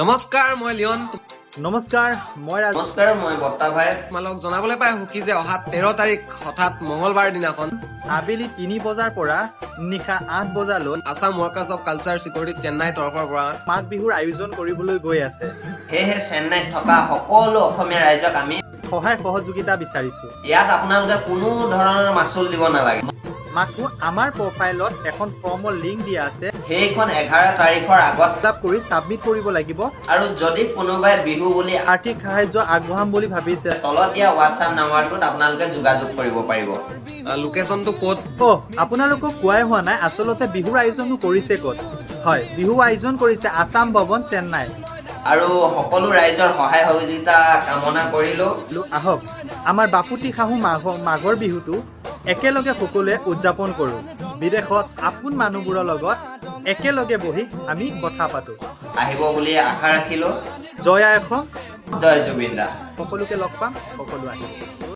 নমস্কাৰ মই লিয়ন নমস্কাৰ মই ৰাজ নমস্কাৰ মই বত্তা ভাই তোমালোক জনাবলৈ পাই সুখী যে অহা 13 তাৰিখ হঠাৎ মঙলবাৰ দিনাখন আবেলি 3 বজাৰ পৰা নিশা 8 বজালৈ Assam workers of culture security Chennai তৰফৰ পৰা মাঘ বিহুৰ আয়োজন কৰিবলৈ গৈ আছে। সেয়েহে চেন্নাইত থকা সকলো অসমীয়া ৰাইজক আমি সহায় সহযোগিতা বিচাৰিছো। ইয়াত আপোনালোকে কোনো ধৰণৰ মাচুল দিব নালাগে। মাথো আমাৰ প্ৰফাইলত এখন ফৰ্মৰ লিংক দিয়া আছে, সেইখন 11 তাৰিখৰ আগত ফিল আপ কৰি সাবমিট কৰিব লাগিব। আৰু যদি কোনোবাই বিহু বুলি আৰ্থিক সাহায্য আগবঢ়াম বুলি ভাবিছে, তলত দিয়া হোৱাটছআপ নাম্বাৰটোত আপোনালোকে যোগাযোগ কৰিব পাৰিব। লোকেশ্যনটো ক'ত আপোনালোকক কোৱাই হোৱা নাই, আচলতে বিহুৰ আয়োজনো কৰিছে ক'ত? হয়, বিহু আয়োজন কৰিছে আসাম ভৱন চেন্নাই। আৰু সকলো ৰাইজৰ সহায় সহযোগিতা কামনা কৰিলোঁ। আহক আমাৰ বাপুতি শাহু মাঘৰ বিহুটো একেলগে সকলোৱে উদযাপন কৰোঁ। বিদেশত আপোন মানুহবোৰৰ লগত একেলগে বহি আমি কথা পাতোঁ। আহিব বুলি আশা ৰাখিলোঁ। জয় আই অসম, জয় জুবিন দা। সকলোকে লগ পাম, সকলো আহিব।